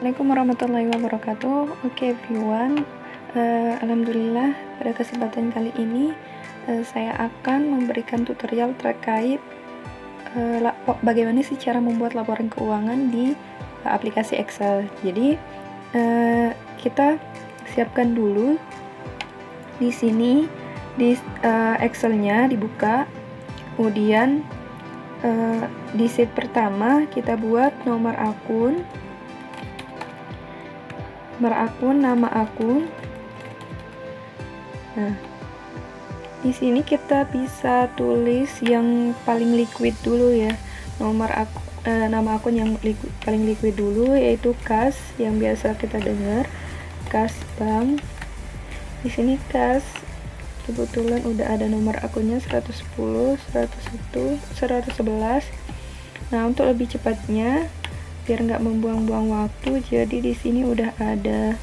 Assalamualaikum warahmatullahi wabarakatuh. Oke everyone, alhamdulillah pada kesempatan kali ini saya akan memberikan tutorial terkait bagaimana sih cara membuat laporan keuangan di aplikasi Excel. Jadi kita siapkan dulu di sini di Excelnya dibuka, kemudian di sheet pertama kita buat nomor akun, nama akun. Nah, di sini kita bisa tulis yang paling liquid dulu ya, nama akun yang paling liquid dulu, yaitu kas yang biasa kita dengar, kas bank. Di sini kas kebetulan udah ada nomor akunnya 110, 101, 111. Nah, untuk lebih cepatnya biar nggak membuang-buang waktu, jadi di sini udah ada,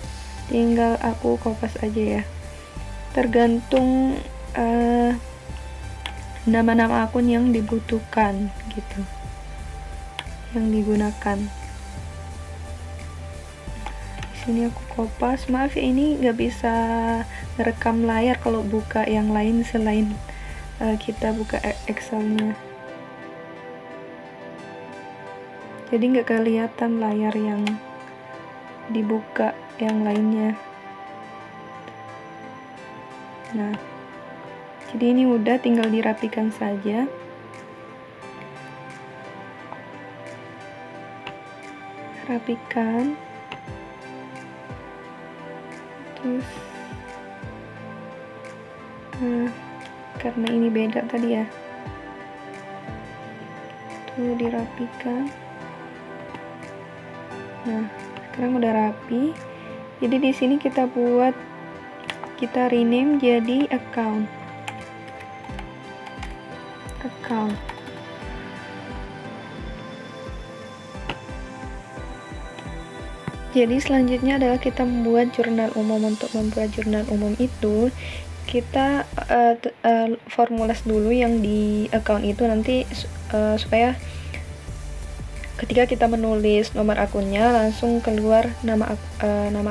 tinggal aku kopas aja ya, tergantung nama-nama akun yang dibutuhkan gitu, yang digunakan. Di sini aku kopas. Maaf ya, ini nggak bisa merekam layar kalau buka yang lain selain kita buka Excelnya, jadi nggak kelihatan layar yang dibuka yang lainnya. Nah, jadi ini udah, tinggal dirapikan saja. Rapikan, terus karena ini beda tadi ya, tuh dirapikan. Nah, sekarang udah rapi. Jadi di sini kita rename jadi account. Jadi selanjutnya adalah kita membuat jurnal umum. Untuk membuat jurnal umum itu kita formulas dulu yang di account itu, nanti supaya ketika kita menulis nomor akunnya langsung keluar nama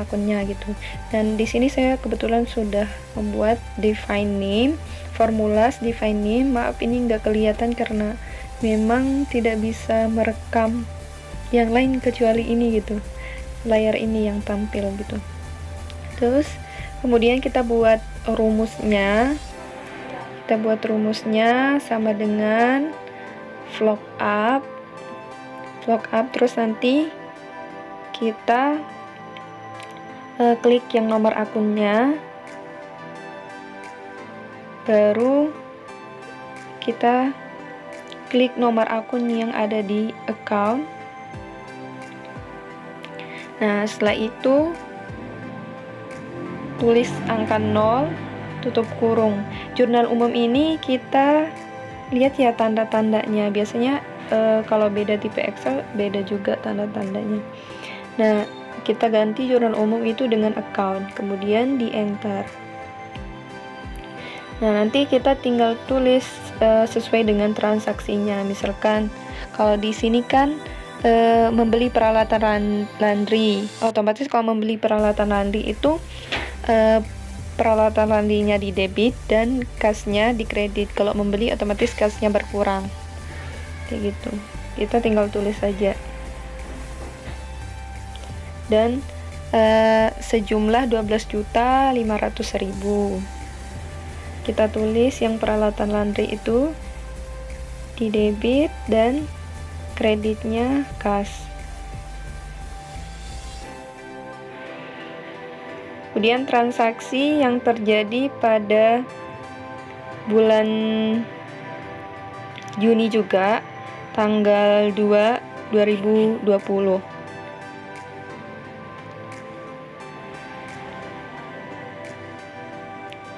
akunnya gitu. Dan di sini saya kebetulan sudah membuat define name, formulas define name. Maaf ini nggak kelihatan karena memang tidak bisa merekam yang lain kecuali ini gitu, layar ini yang tampil gitu. Terus kemudian kita buat rumusnya. Sama dengan lookup, terus nanti kita klik yang nomor akunnya, baru kita klik nomor akun yang ada di account. Nah, setelah itu tulis angka 0, tutup kurung. Jurnal umum ini kita lihat ya tanda-tandanya, biasanya kalau beda tipe Excel beda juga tanda-tandanya. Nah, kita ganti jurnal umum itu dengan account, kemudian di enter. Nah, nanti kita tinggal tulis sesuai dengan transaksinya. Misalkan kalau di sini kan membeli peralatan laundry, otomatis kalau membeli peralatan laundry itu peralatan laundrynya di debit dan kasnya di kredit. Kalau membeli otomatis kasnya berkurang kayak gitu. Kita tinggal tulis saja. Dan sejumlah 12.500.000 kita tulis yang peralatan laundry itu di debit dan kreditnya kas. Kemudian transaksi yang terjadi pada bulan Juni juga, tanggal 2, 2020.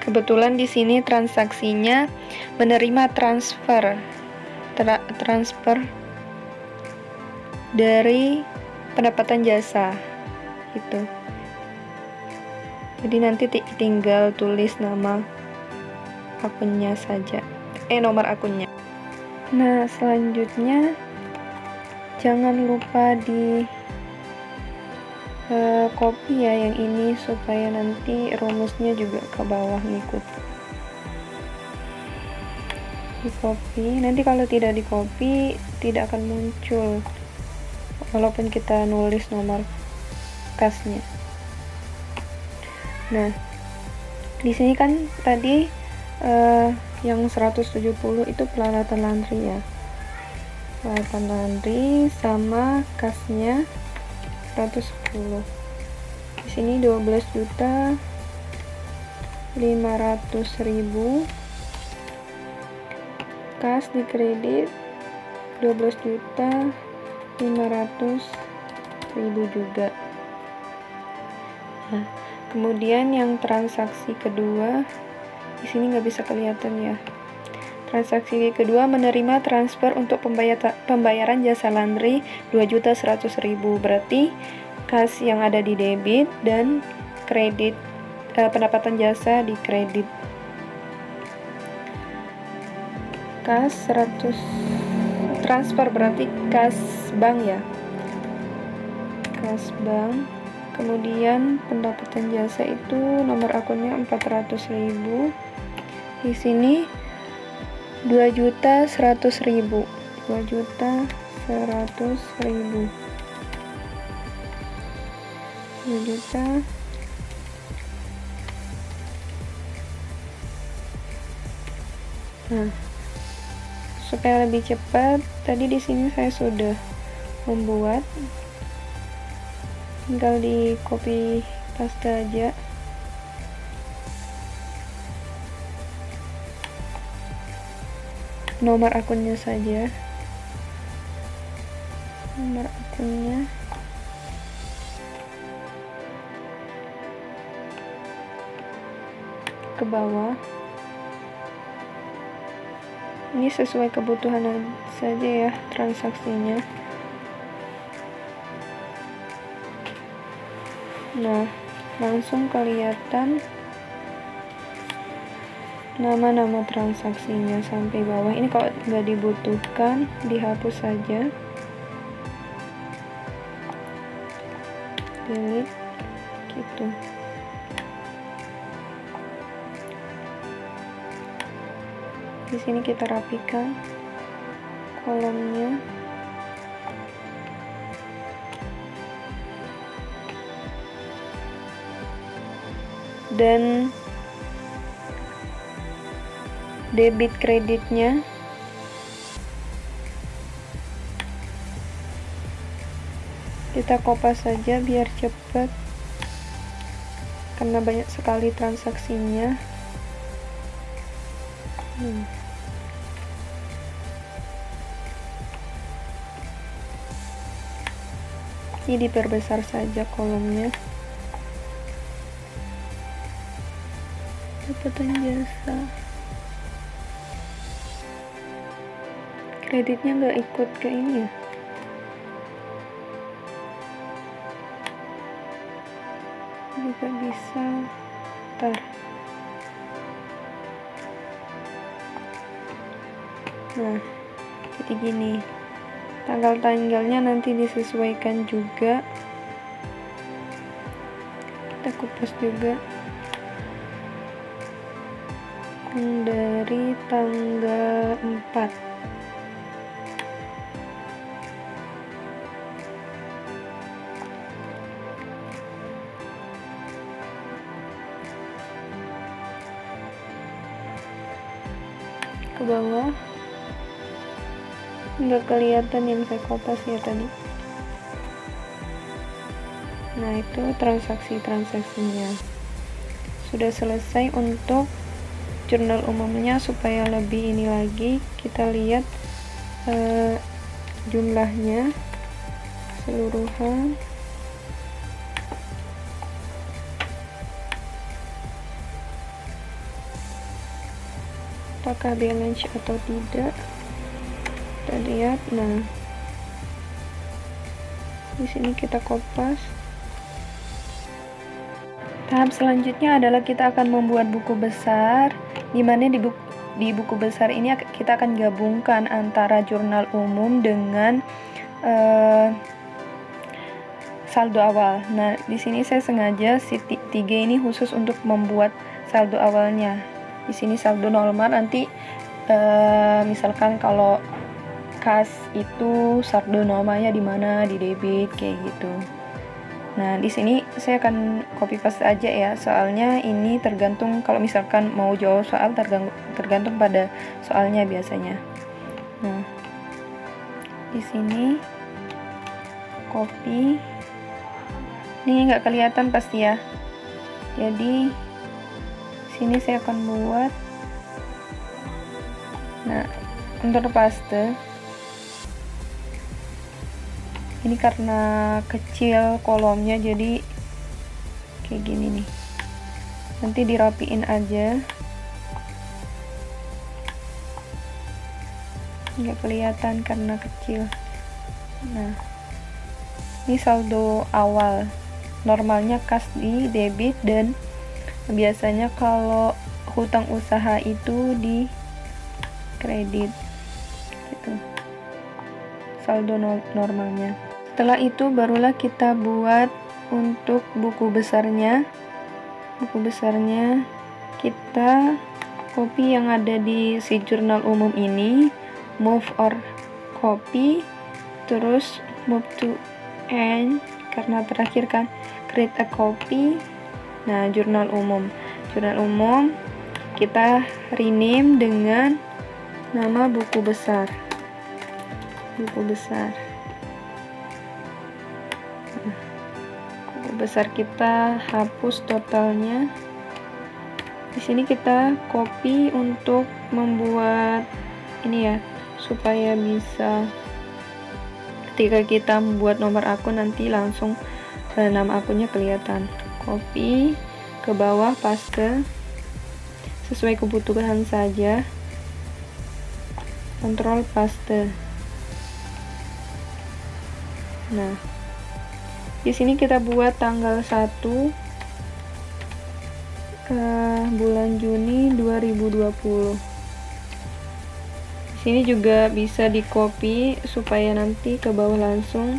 Kebetulan di sini transaksinya menerima transfer dari pendapatan jasa gitu. Jadi nanti tinggal tulis nama akunnya saja, nomor akunnya. Nah, selanjutnya jangan lupa copy ya yang ini supaya nanti rumusnya juga ke bawah ngikut. Di copy, nanti kalau tidak di copy tidak akan muncul walaupun kita nulis nomor kasnya. Nah, di sini kan tadi yang 170 itu peralatan laundry ya. Peralatan laundry sama kasnya 110. Di sini 12.500.000. Kas di kredit 12.500.000 juga. Nah, kemudian yang transaksi kedua di sini nggak bisa kelihatan ya. Transaksi kedua menerima transfer untuk pembayaran jasa laundry 2.100.000. Berarti kas yang ada di debit dan kredit pendapatan jasa di kredit. Kas 100 transfer berarti kas bank ya. Kas bank. Kemudian pendapatan jasa itu nomor akunnya 400.000. Di sini 2.100.000. 2.100.000. 2 juta. Nah, supaya lebih cepat, tadi di sini saya sudah membuat, tinggal di copy paste aja. Nomor akunnya saja. Nomor akunnya. Ke bawah. Ini sesuai kebutuhan saja ya transaksinya. Nah, langsung kelihatan nama-nama transaksinya sampai bawah. Ini kalau nggak dibutuhkan dihapus saja. Delete gitu. Di sini kita rapikan kolomnya. Dan debit kreditnya kita kopas saja biar cepat karena banyak sekali transaksinya. Ini diperbesar saja kolomnya. Pendapatan jasa, kreditnya nggak ikut ke ini ya. Juga bisa. Ntar. Nah, jadi gini. Tanggal-tanggalnya nanti disesuaikan juga. Kita kupas juga. Dari tanggal 4. Ke bawah. Nggak kelihatan yang saya kopas ya tadi. Nah, itu transaksinya sudah selesai. Untuk jurnal umumnya supaya lebih ini lagi, kita lihat jumlahnya keseluruhan. Apakah balance atau tidak, kita lihat. Nah, di sini kita kopas. Tahap selanjutnya adalah kita akan membuat buku besar, di mana di buku besar ini kita akan gabungkan antara jurnal umum dengan saldo awal. Nah, di sini saya sengaja si 3 ini khusus untuk membuat saldo awalnya. Di sini saldo normal, nanti misalkan kalau kas itu saldo normalnya di mana, di debit kayak gitu. Nah, di sini saya akan copy paste aja ya, soalnya ini tergantung, kalau misalkan mau jawab soal tergantung pada soalnya biasanya. Nah, di sini copy, ini nggak kelihatan pasti ya, jadi sini saya akan buat, nah, Ctrl paste. Ini karena kecil kolomnya jadi kayak gini nih, nanti dirapiin aja, nggak kelihatan karena kecil. Nah, ini saldo awal, normalnya kas di debit, dan biasanya kalau hutang usaha itu di kredit gitu, saldo normalnya. Setelah itu barulah kita buat untuk buku besarnya. Buku besarnya kita copy yang ada di si jurnal umum ini, move or copy, terus move to end karena terakhir kan, create a copy. Nah, jurnal umum kita rename dengan nama buku besar. Buku besar kita hapus totalnya. Di sini kita copy untuk membuat ini ya, supaya bisa ketika kita membuat nomor akun nanti langsung nama akunnya kelihatan. Copy ke bawah, paste sesuai kebutuhan saja, Ctrl paste. Nah, di sini kita buat tanggal 1 bulan Juni 2020. Di sini juga bisa di copy supaya nanti ke bawah langsung,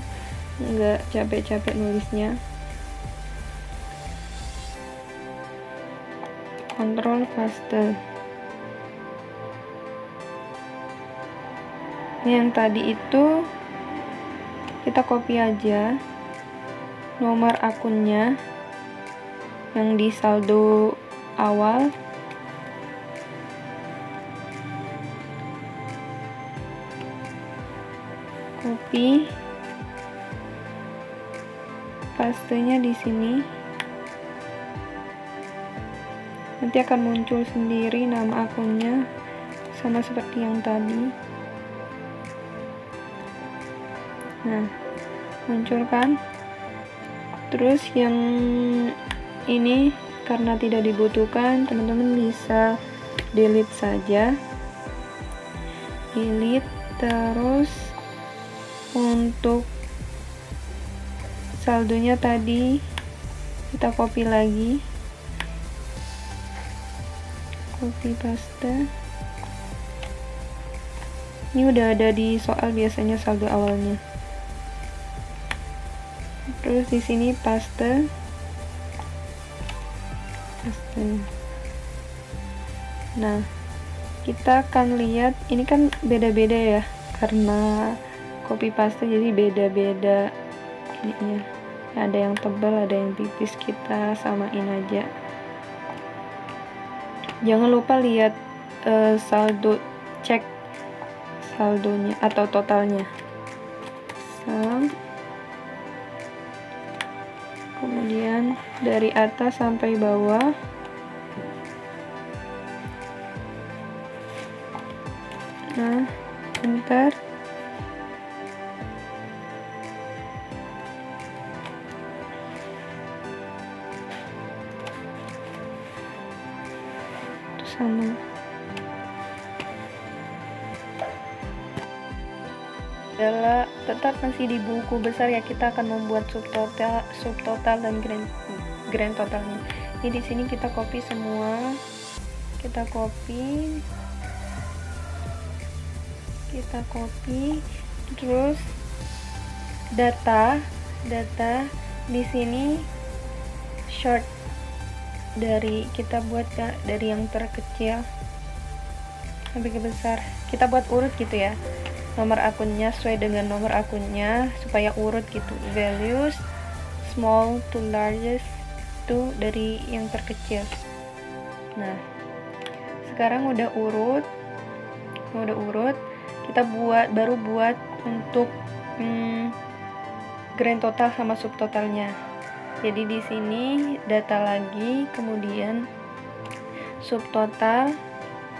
nggak capek-capek nulisnya. Ctrl paste. Yang tadi itu kita copy aja nomor akunnya yang di saldo awal, copy, pastenya di sini. Nanti akan muncul sendiri nama akunnya sama seperti yang tadi. Nah, muncul kan? Terus yang ini karena tidak dibutuhkan, teman-teman bisa delete saja. Delete. Terus untuk saldonya tadi kita copy lagi, copy paste. Ini udah ada di soal biasanya saldo awalnya. Terus di sini paste. Nah, kita akan lihat ini kan beda-beda ya, karena copy paste jadi beda-beda ininya. Ada yang tebal, ada yang tipis, kita samain aja. Jangan lupa lihat saldo, cek saldonya atau totalnya. Kemudian dari atas sampai bawah, nah, bentar, itu sama. Adalah tetap masih di buku besar ya, kita akan membuat subtotal dan grand totalnya. Ini di sini kita copy semua, kita copy, terus data Di sini short dari kita buat dari yang terkecil sampai ke besar, kita buat urut gitu ya, nomor akunnya sesuai dengan nomor akunnya supaya urut gitu, values small to largest itu dari yang terkecil. Nah sekarang udah urut, kita baru buat untuk grand total sama subtotalnya. Jadi di sini data lagi, kemudian subtotal.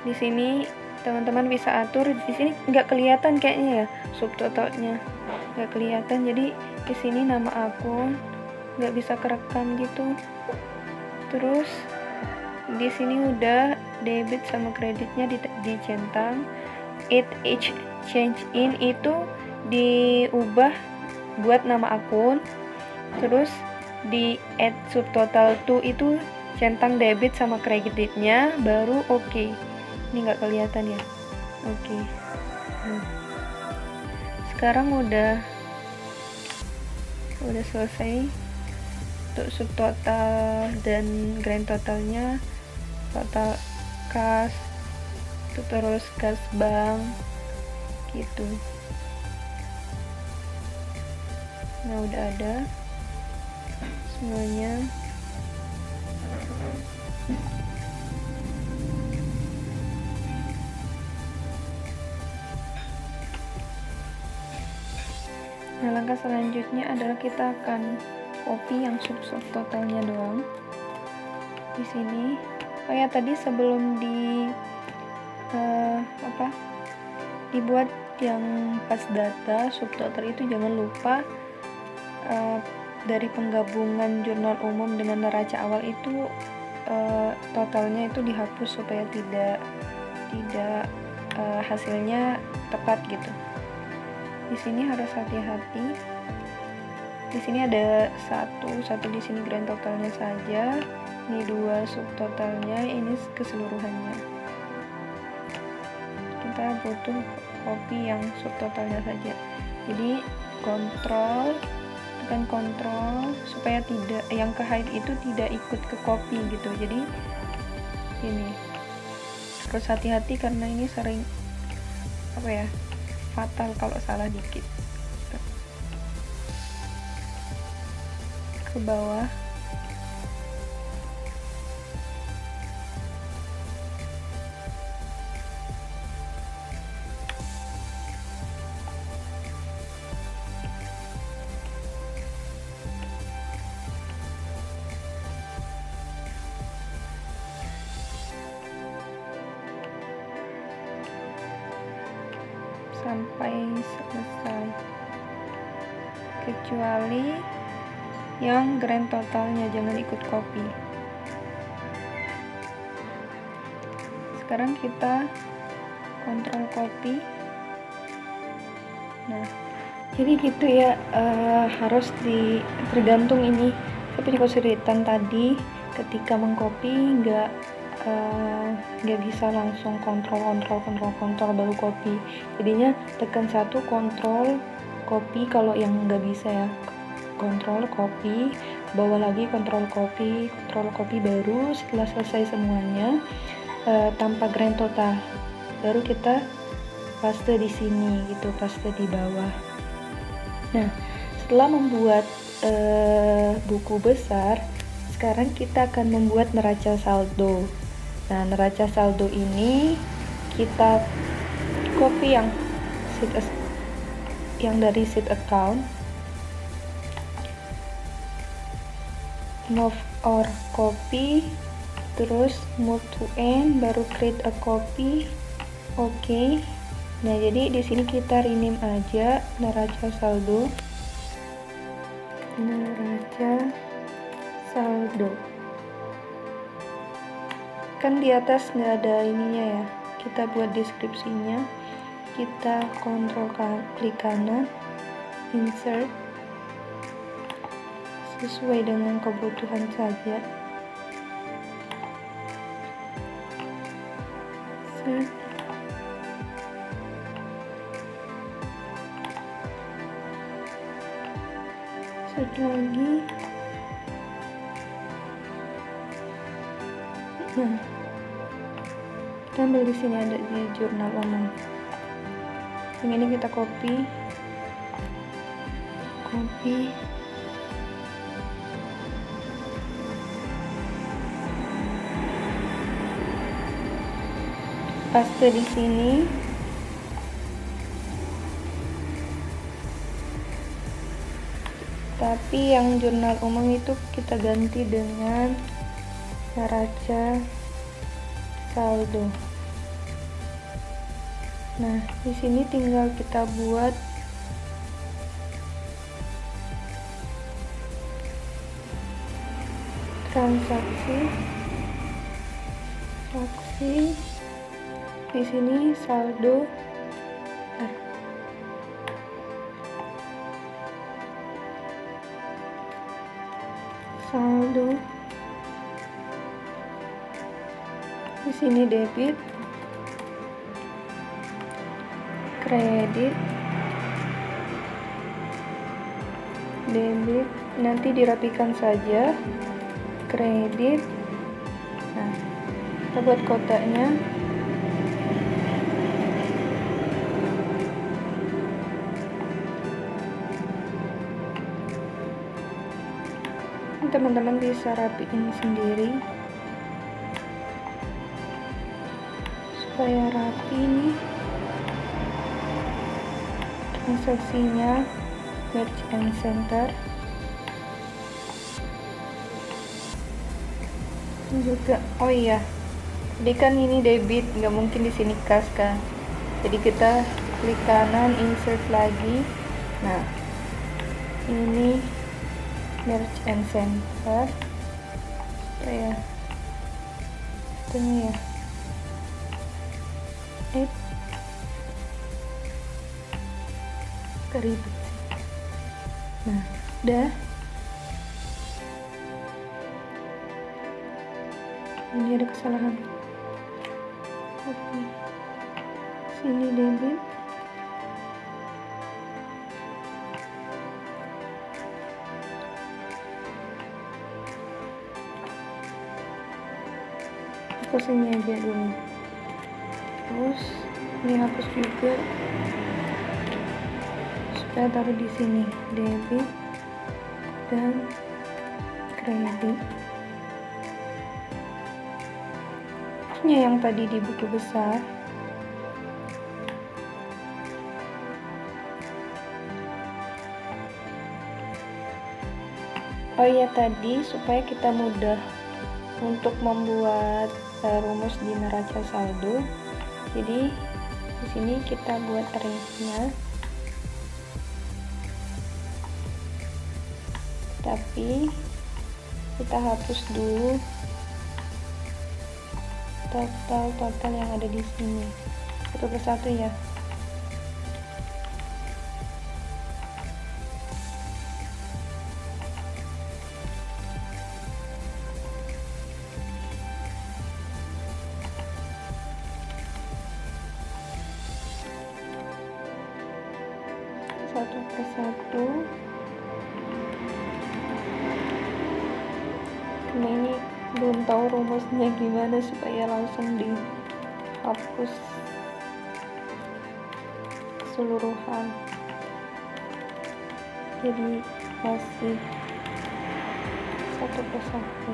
Di sini teman-teman bisa atur. Di sini nggak kelihatan kayaknya ya subtotalnya, nggak kelihatan. Jadi di sini nama akun nggak bisa kerekam gitu. Terus di sini udah debit sama kreditnya dicentang. Each change in itu diubah buat nama akun, terus di add subtotal to itu centang debit sama kreditnya, baru oke. Ini nggak kelihatan ya, oke. Sekarang udah selesai untuk subtotal dan grand totalnya, total kas, terus kas bank gitu. Nah udah ada semuanya. Nah langkah selanjutnya adalah kita akan copy yang subtotalnya doang di sini. Oh ya, tadi sebelum dibuat yang pas data subtotal itu jangan lupa dari penggabungan jurnal umum dengan neraca awal itu totalnya itu dihapus supaya tidak hasilnya tepat gitu. Di sini harus hati-hati. Di sini ada satu di sini grand totalnya saja, ini 2 subtotalnya, ini keseluruhannya. Kita butuh copy yang subtotalnya saja. Jadi tekan kontrol supaya tidak yang ke hide itu tidak ikut ke copy gitu. Jadi ini harus hati-hati karena ini sering fatal kalau salah dikit. Ke bawah sampai selesai, kecuali yang grand totalnya, jangan ikut copy. Sekarang kita kontrol copy. Nah jadi gitu ya, harus tergantung ini seperti kesulitan tadi ketika mengcopy, nggak bisa langsung kontrol baru copy. Jadinya tekan 1 kontrol copy kalau yang nggak bisa ya, kontrol copy, bawah lagi kontrol copy baru setelah selesai semuanya tanpa grand total baru kita paste di sini gitu, paste di bawah. Nah setelah membuat buku besar, sekarang kita akan membuat neraca saldo. Nah neraca saldo ini kita copy yang dari sheet account, move or copy, terus move to end, baru create a copy. Oke. Nah jadi di sini kita rename aja neraca saldo, kan di atas nggak ada ininya ya, kita buat deskripsinya. Kita klik kanan, insert sesuai dengan kebutuhan saja, lagi. Nah, kita ambil di sini, ada di jurnal umum. Yang ini kita copy. Paste di sini. Tapi yang jurnal umum itu kita ganti dengan neraca saldo. Nah, di sini tinggal kita buat transaksi. Di sini saldo. Di sini debit, kredit, debit, nanti dirapikan saja, kredit. Nah, kita buat kotaknya. Teman-teman bisa rapiin sendiri supaya rapi nih transaksinya. Merge and center juga. Oh iya, jadi kan ini debit, nggak mungkin di sini kas kan, jadi kita klik kanan, insert lagi. Nah, ini merge and center supaya ini ya ribet sih. Nah, udah. Ini ada kesalahan. Oke. Sini debit. Hapus ini aja dulu. Terus ini hapus juga. Supaya taruh di sini debit dan kredit. Ini yang tadi di buku besar. Oh iya, tadi supaya kita mudah untuk membuat rumus di neraca saldo. Jadi di sini kita buat arrange-nya. Tapi kita hapus dulu total yang ada di sini satu persatu ya. Satu persatu. Nah, ini belum tahu rumusnya gimana supaya langsung dihapus keseluruhan, jadi masih satu persatu.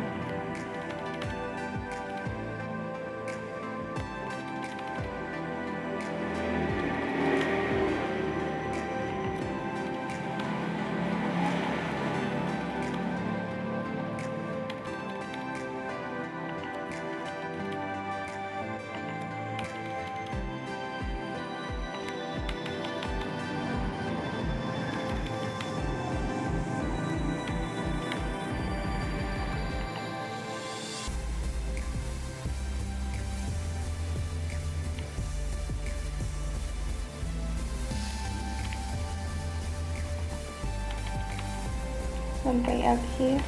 Sampai akhir,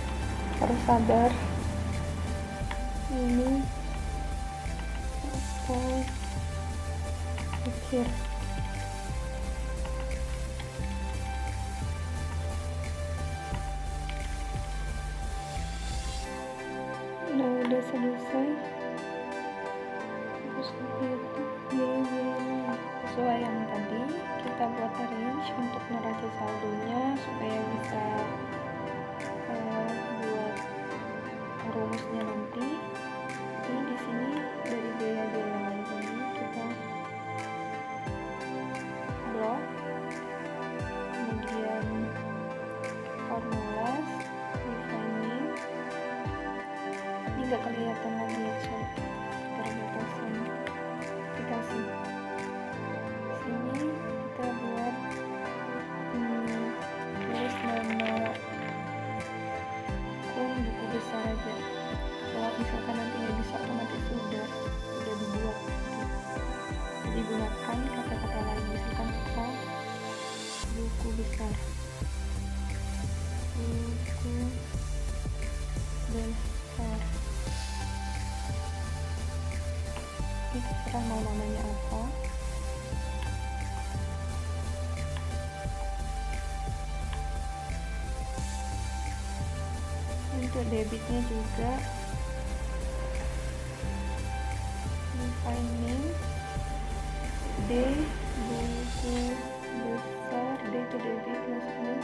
harus sabar. Ini sampai akhir. selesai, terus itu biaya sesuai yang tadi kita buat arrange untuk neraca saldonya supaya bisa buat rumusnya nanti. Ini di sini dari biaya-biaya lain ini kita blok, kemudian formulas, defining. Ini nggak kelihatan lagi ya, sorry, keterbatasan aplikasi. Sini kita buat tulis nama akun buku besar aja. Kalau misalkan nanti nggak bisa otomatis sudah dibuat gitu. Jadi gunakan kata-kata lain, misalkan kita buku besar, buku besar. Ini terserah mau namanya apa. Untuk debitnya juga defining D buku besar, D itu debit maksudnya,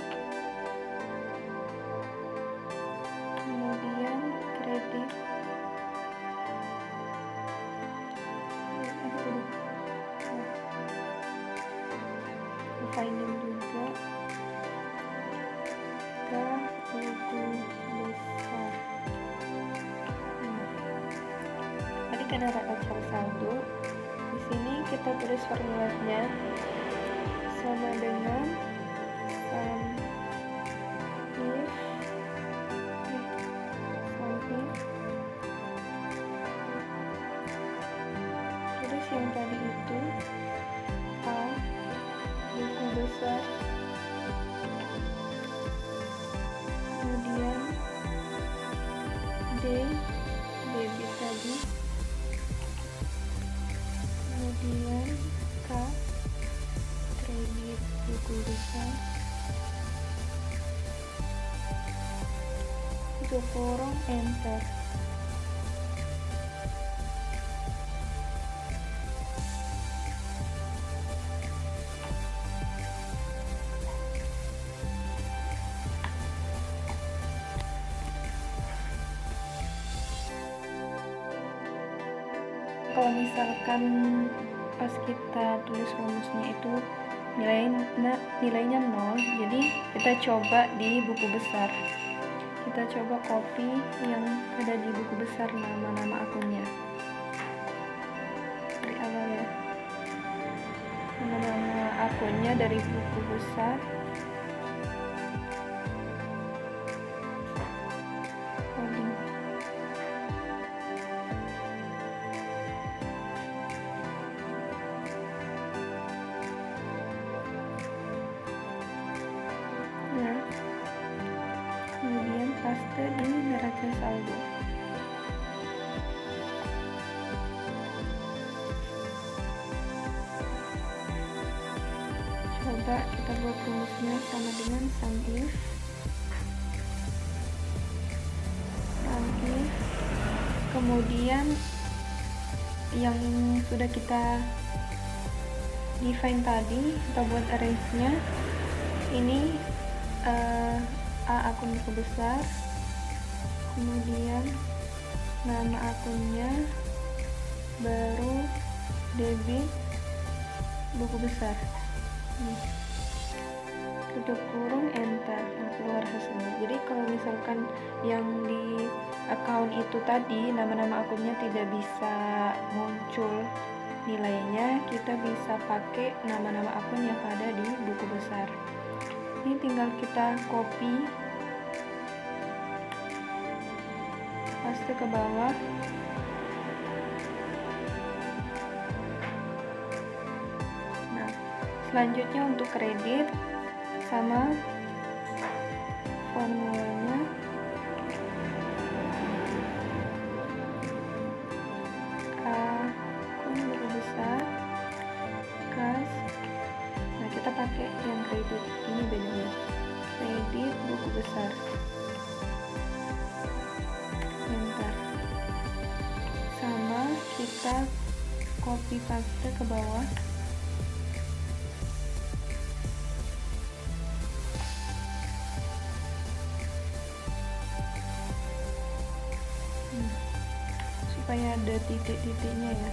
kemudian kredit defining juga ke buku besar. Tadi kan ada neraca saldo. Di sini kita tulis formulanya sama dengan sum if terus yang tadi itu A buku besar, kemudian D debit tadi, kemudian K kredit buku besar, tutup kurung, enter. Kalau misalkan pas kita tulis rumusnya itu nilainya 0, jadi kita coba di buku besar, kita coba copy yang ada di buku besar nama-nama akunnya dari awal ya, nama-nama akunnya dari buku besar. Kemudian paste di neraca saldo. Coba kita buat rumusnya sama dengan sum if, kemudian yang sudah kita define tadi kita buat arrange-nya. Ini A akun buku besar, kemudian nama akunnya, baru debit buku besar. Tutup kurung, enter. Nah, keluar hasilnya. Jadi kalau misalkan yang di account itu tadi nama-nama akunnya tidak bisa muncul nilainya, kita bisa pakai nama-nama akun yang ada di buku besar. Ini tinggal kita copy, paste ke bawah. Nah, selanjutnya untuk kredit sama formulanya akun buku besar, kas. Nah, kita pakai yang kredit ini bedanya, kredit buku besar, enter. kita copy paste ke bawah. Supaya ada titik-titiknya ya,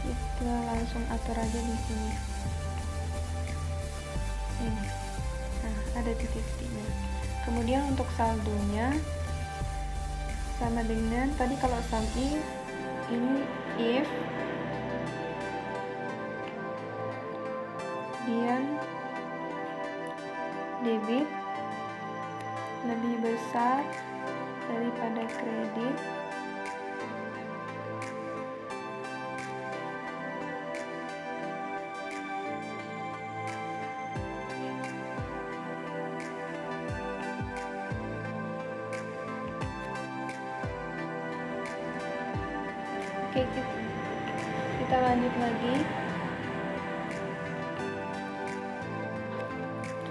kita langsung atur aja di sini. Ini, nah ada titik-titiknya. Kemudian untuk saldonya sama dengan tadi, kalau sum if, ini if kemudian debit lebih besar daripada kredit, oke, kita lanjut lagi.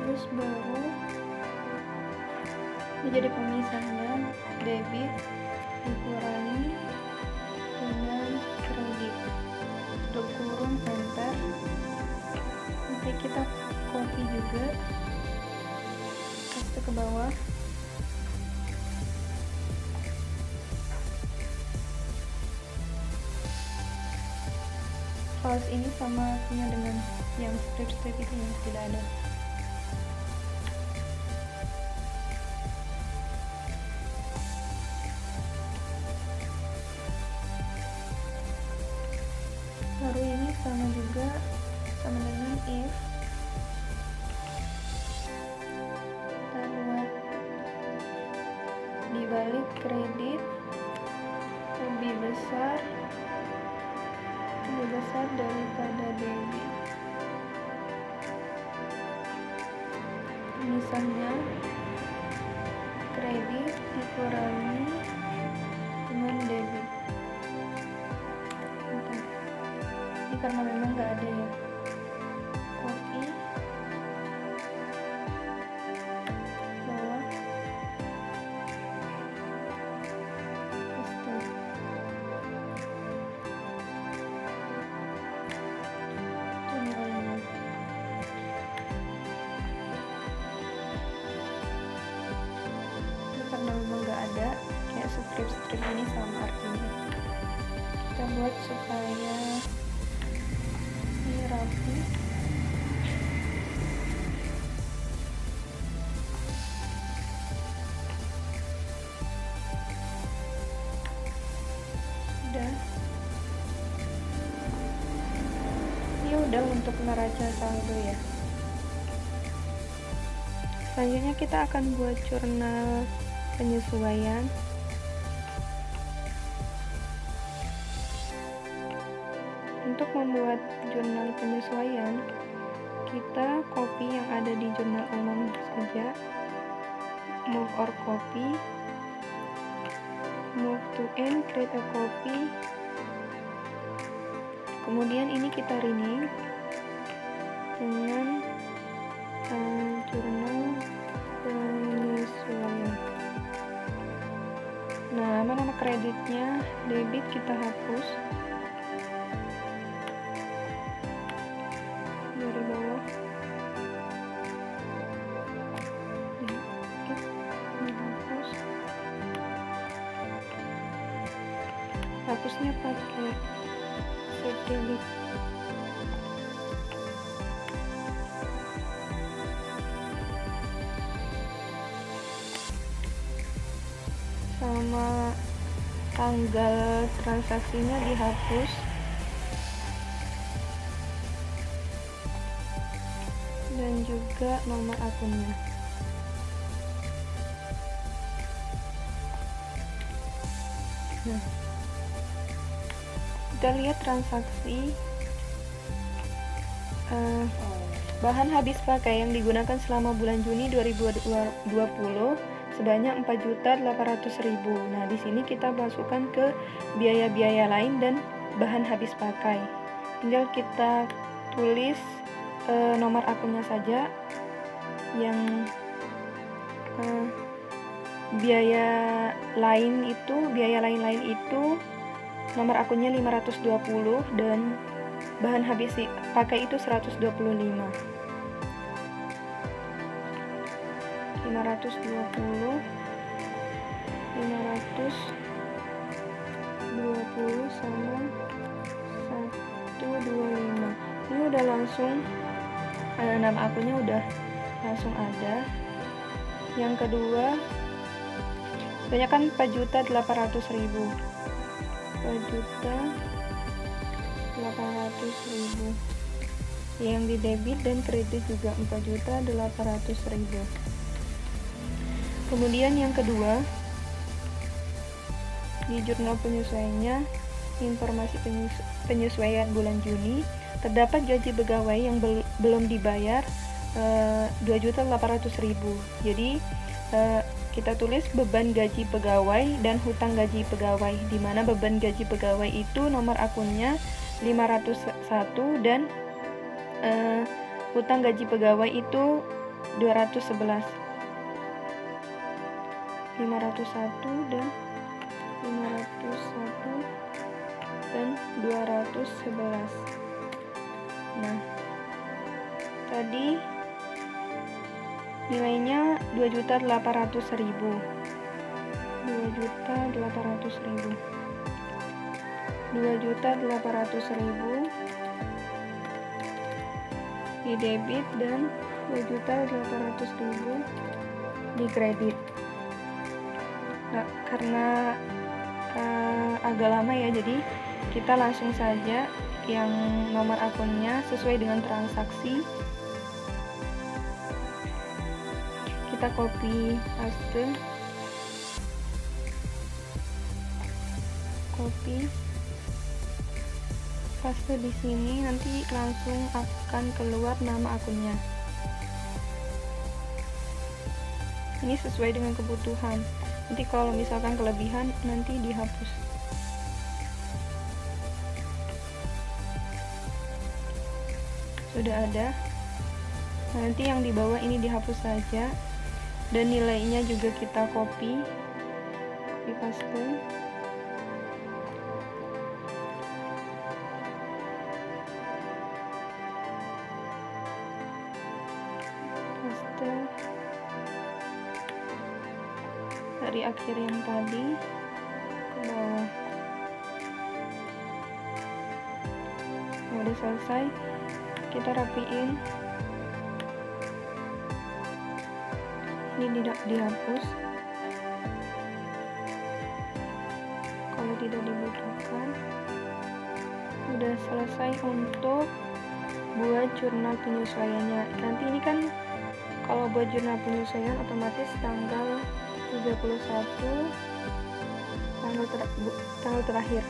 Terus baru ini jadi pemisahnya, debit dikurangi dengan kredit, tutup kurung, enter. Nanti kita copy juga, paste ke bawah. False ini sama artinya dengan yang strip-strip itu yang tidak ada. Baru ini sama juga, sama dengan if kita buat dibalik kredit lebih besar daripada debit. Misalnya kredit dikurangi dengan debit. Ini karena memang nggak ada ya, copy bawah, paste. Itu nilainya. Ini karena memang nggak ada, kayak strip-strip ini sama artinya. Kita buat supaya ini rapi. Sudah. Ini udah untuk neraca saldo ya. Selanjutnya kita akan buat jurnal penyesuaian. Untuk membuat jurnal penyesuaian, kita copy yang ada di jurnal umum saja, move or copy, move to end, create a copy. Kemudian ini kita rename dengan jurnal penyesuaian. Nah, nama kreditnya debit kita hapus dari bawah. Dihapus. Hapusnya pakai set delete. Sama tanggal transaksinya dihapus. Dan juga nomor akunnya. Nah, kita lihat transaksi bahan habis pakai yang digunakan selama bulan Juni 2020 sebanyak 4.800.000. Nah, di sini kita masukkan ke biaya-biaya lain dan bahan habis pakai. Tinggal kita tulis nomor akunnya saja, yang biaya lain-lain itu nomor akunnya 520 dan bahan habis pakai itu 125. 520 sama 125. Ini udah langsung nama akunnya udah langsung ada. Yang kedua, sebanyak kan 4.800.000. 4.800.000. Yang di debit dan kredit juga 4.800.000. Kemudian yang kedua, di jurnal penyesuaiannya, informasi penyesuaian bulan Juni, terdapat gaji pegawai yang belum dibayar 2.800.000. Jadi kita tulis beban gaji pegawai dan hutang gaji pegawai, di mana beban gaji pegawai itu nomor akunnya 501 dan hutang gaji pegawai itu 211. 501 dan 211. Nah, tadi nilainya 2.800.000. 2.800.000 di debit dan 2.800.000 di kredit. Nah, karena agak lama ya, jadi kita langsung saja yang nomor akunnya sesuai dengan transaksi. Kita copy paste di sini, nanti langsung akan keluar nama akunnya. Ini sesuai dengan kebutuhan. Nanti kalau misalkan kelebihan nanti dihapus. Sudah ada. Nah, nanti yang di bawah ini dihapus saja. Dan nilainya juga kita copy paste. Dari akhir yang tadi ke bawah. Nah, udah selesai, kita rapiin. Ini tidak dihapus kalau tidak dibutuhkan. Udah selesai untuk buat jurnal penyesuaiannya. Nanti ini kan kalau buat jurnal penyesuaian otomatis tanggal 31 tanggal terakhir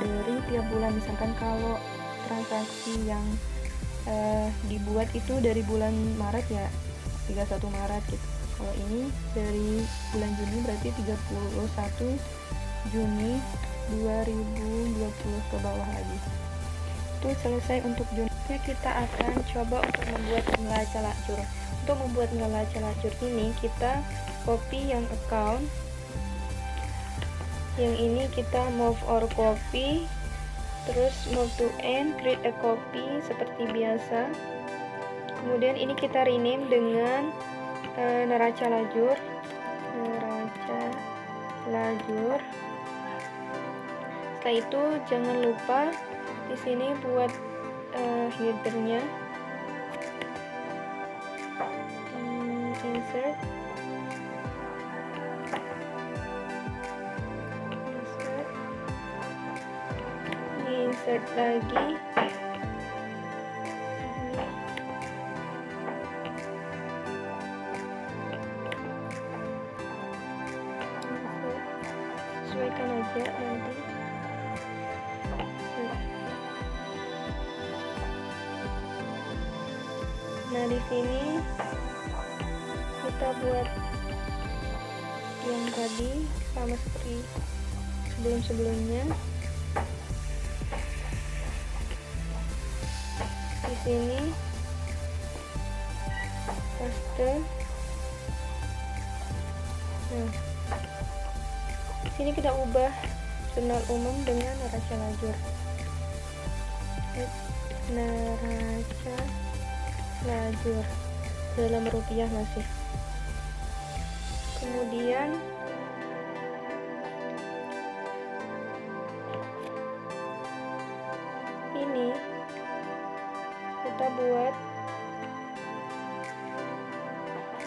dari tiap bulan. Misalkan kalau transaksi yang dibuat itu dari bulan Maret ya 31 Maret gitu. Kalau ini dari bulan Juni berarti 31 Juni 2020 ke bawah lagi. Itu selesai untuk Juni. Kita akan coba untuk membuat neraca lacur. Untuk membuat neraca lacur ini kita copy yang account. Yang ini kita move or copy, terus move to end, create a copy seperti biasa. Kemudian ini kita rename dengan neraca lajur. Setelah itu jangan lupa di sini buat headernya, insert lagi. Sesuaikan aja nanti. Nah, di sini kita buat yang tadi sama seperti sebelum-sebelumnya. Di sini paste. Nah, di sini kita ubah jurnal umum dengan neraca lajur. Neraca lajur dalam rupiah masih. Kemudian ini kita buat,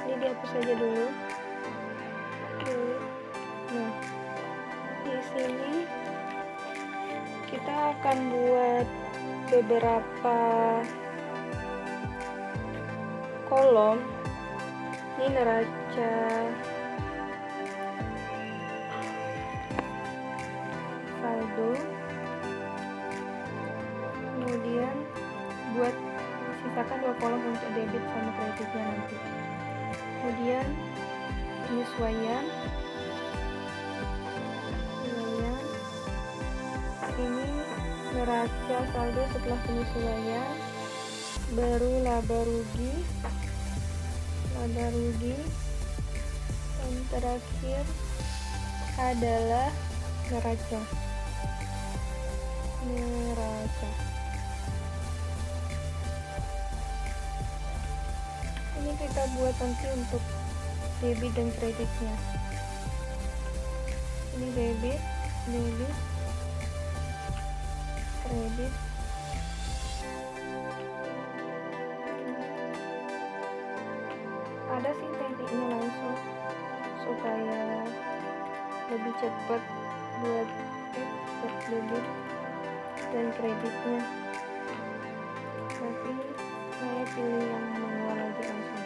ini dihapus saja dulu. Nah, di sini kita akan buat beberapa kolom. Ini neraca saldo, kemudian buat sisakan 2 kolom untuk debit sama kreditnya nanti. Kemudian penyesuaian, ini neraca saldo setelah penyesuaian, baru laba rugi, dan terakhir adalah neraca. Ini kita buat nanti untuk debit dan kreditnya. Ini debit, kredit, ada sih tekniknya langsung supaya lebih cepat buat debit dan kreditnya, tapi saya pilih yang manual aja langsung.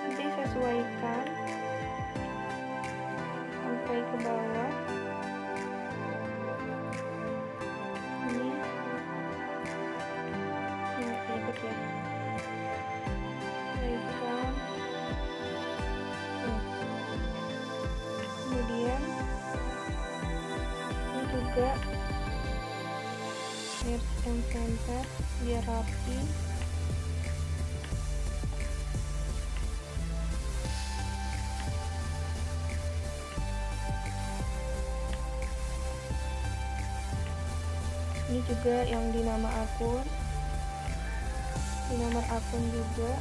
Nanti sesuaikan sampai ke bawah. Ini ikut ya. Sesuaikan. Kemudian ini juga merge and center biar rapi. Ini juga yang di nama akun, di nomor akun juga.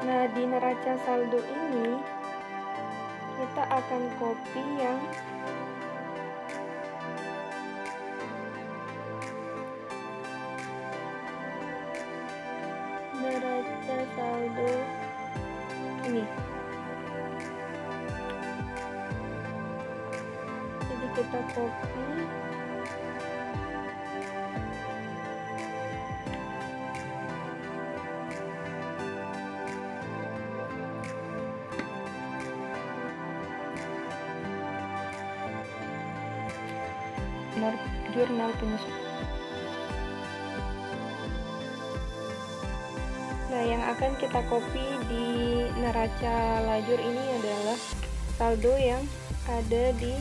Nah, di neraca saldo ini kita akan copy yang neraca saldo ini. Jadi kita copy, jurnal penyesuaian. Nah, yang akan kita copy di neraca lajur ini adalah saldo yang ada di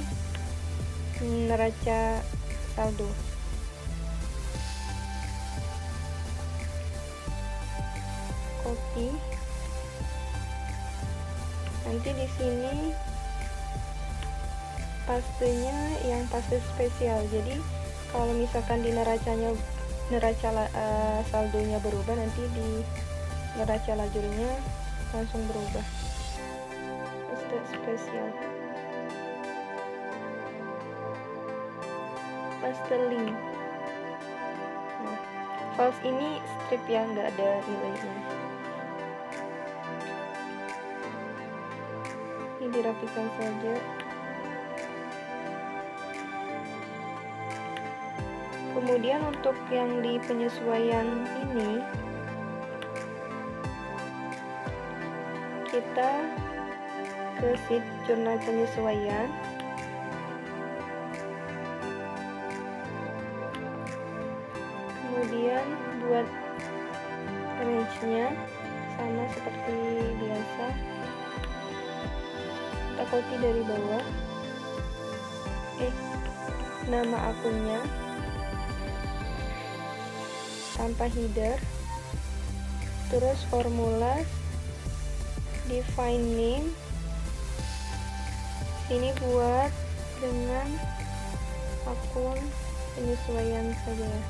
neraca saldo. Copy. Nanti di sini pastenya yang paste spesial. Jadi kalau misalkan di neraca saldonya berubah, nanti di neraca lajurnya langsung berubah. Paste spesial. Paste link. Nah, false ini strip yang nggak ada nilainya. Ini dirapikan saja. Kemudian untuk yang di penyesuaian ini, kita ke sheet jurnal penyesuaian. Kemudian buat range-nya sama seperti biasa, kita copy dari bawah, nama akunnya tanpa header, terus formula define name, sini buat dengan akun penyesuaian saja ya,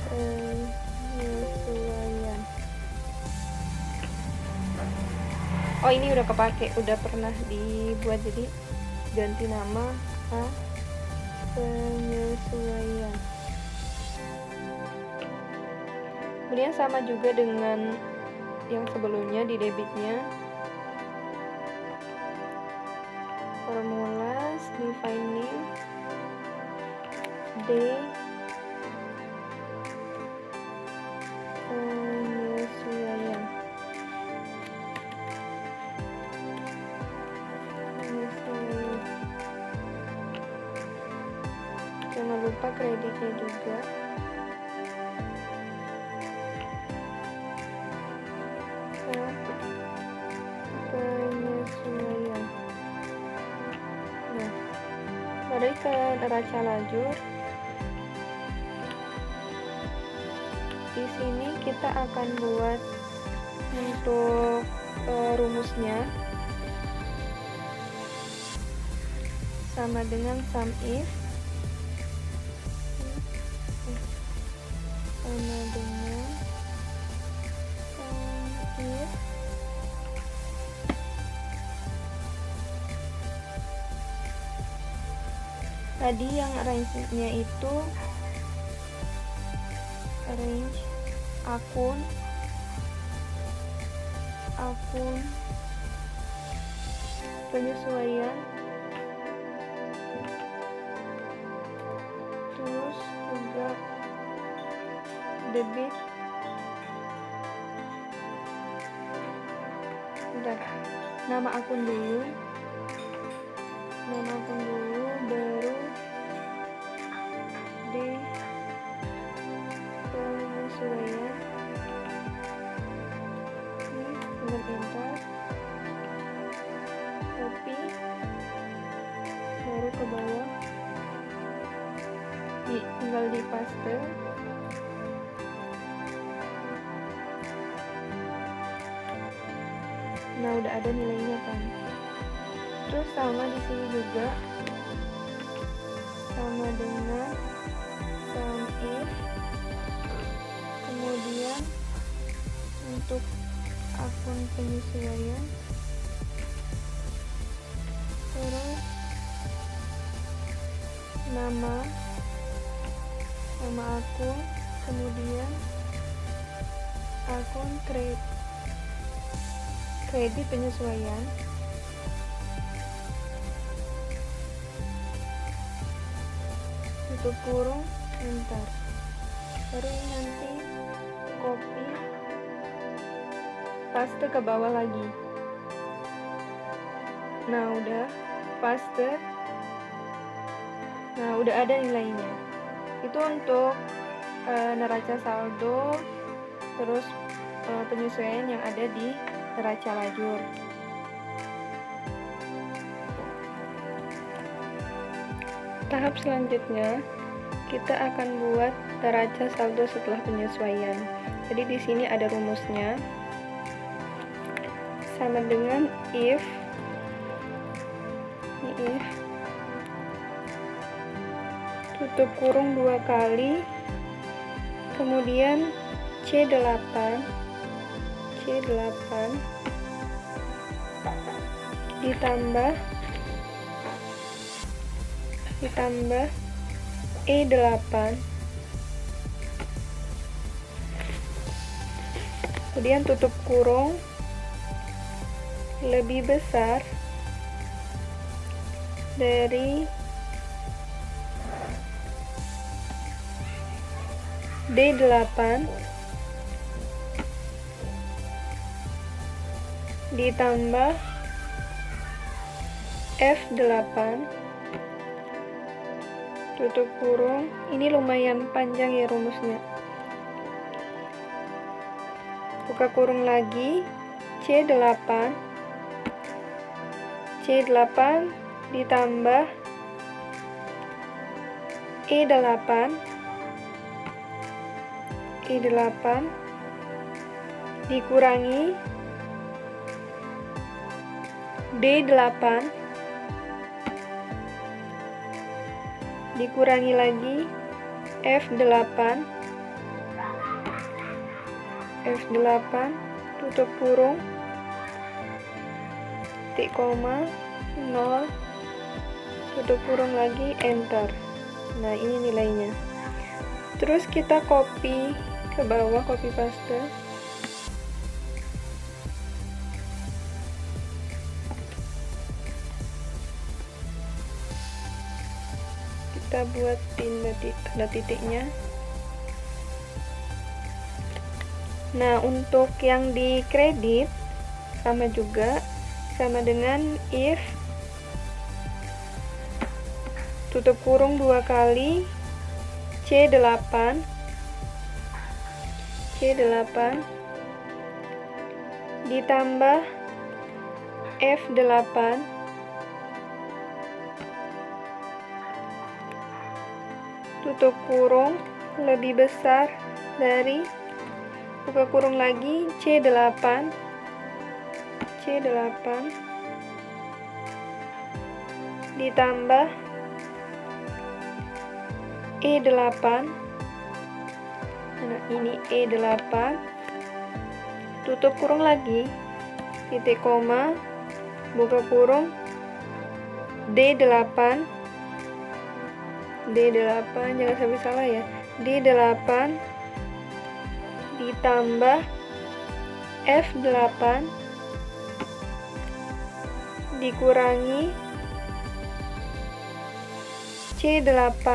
penyesuaian. Oh, ini udah kepake, udah pernah dibuat, jadi ganti nama ke penyesuaian. Kemudian sama juga dengan yang sebelumnya, di debitnya formula define name day penyesuaian. Jangan lupa kreditnya juga. Penyesuaian. Nah, balik ke neraca lajur. Di sini kita akan buat untuk rumusnya sama dengan sum if, sama dengan sum if tadi yang range-nya itu range akun penyesuaian, terus juga debit. Bentar, nama akun dulu, baru di penyesuaian. Ini enter, copy, baru ke bawah, tinggal di paste. Nah, udah ada nilainya kan. Terus sama di sini juga, sama dengan sum if, kemudian untuk akun penyesuaian, terus nama akun, kemudian akun kredit penyesuaian, tutup kurung, enter. Baru ini nanti copy, paste ke bawah lagi. Nah, udah paste. Nah, udah ada nilainya. Itu untuk neraca saldo, terus penyesuaian yang ada di neraca lajur. Tahap selanjutnya kita akan buat neraca saldo setelah penyesuaian. Jadi di sini ada rumusnya, sama dengan if tutup kurung 2 kali, kemudian C8 ditambah E8, kemudian tutup kurung lebih besar dari D8 ditambah F8 tutup kurung. Ini lumayan panjang ya rumusnya, buka kurung lagi, C8 ditambah E8 dikurangi D8 dikurangi lagi F8 tutup kurung, titik koma, 0, tutup kurung lagi, enter. Nah, ini nilainya. Terus kita copy ke bawah, copy paste. Kita buat tanda titiknya. Nah, untuk yang di kredit sama juga, sama dengan if tutup kurung 2 kali C8 ditambah F8 tutup kurung lebih besar dari, buka kurung lagi, C8 ditambah E8. Nah, ini E8, tutup kurung lagi, titik koma, buka kurung, D8 jangan sampai salah ya, D8 ditambah F8 dikurangi C8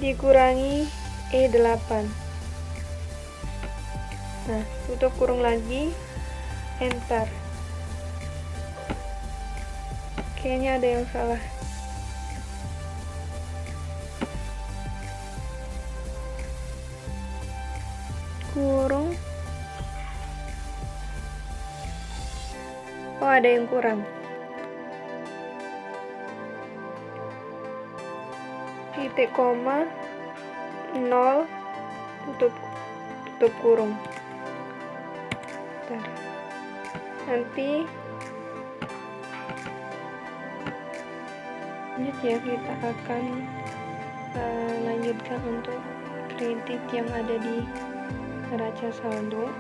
dikurangi E8. Nah, tutup kurung lagi, enter. Kayaknya ada yang salah. Kurung. Oh, ada yang kurang. Titik koma, 0, tutup kurung. Bentar. Nanti lanjut ya, kita akan lanjutkan untuk kredit yang ada di neraca saldo.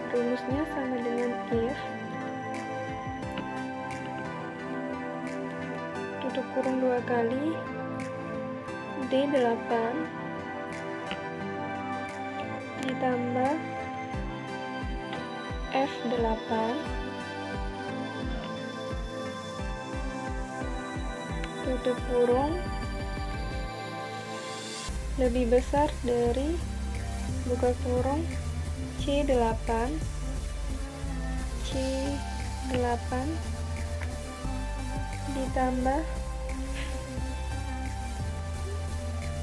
Rumusnya sama dengan if tutup kurung 2 kali D8 ditambah F8 tutup kurung lebih besar dari, buka kurung, C8 ditambah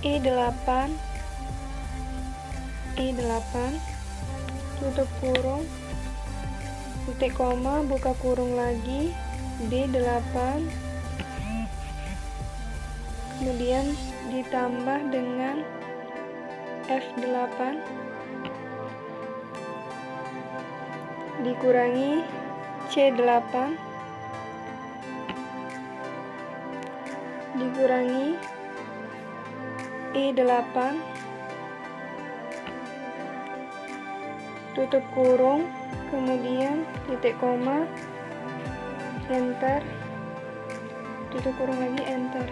E8 tutup kurung, titik koma, buka kurung lagi, D8 kemudian ditambah dengan F8 dikurangi C8 dikurangi E8 tutup kurung, kemudian titik koma, enter, tutup kurung lagi, enter.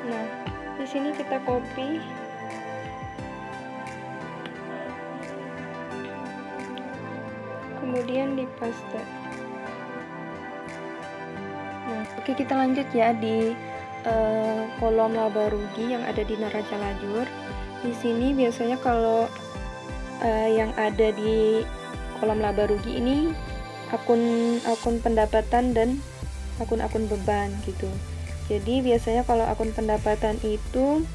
Nah, di sini kita copy, kemudian di paste. Nah, oke, kita lanjut ya di kolom laba rugi yang ada di neraca lajur. Di sini biasanya kalau yang ada di kolom laba rugi ini akun pendapatan dan akun beban gitu. Jadi biasanya kalau akun pendapatan itu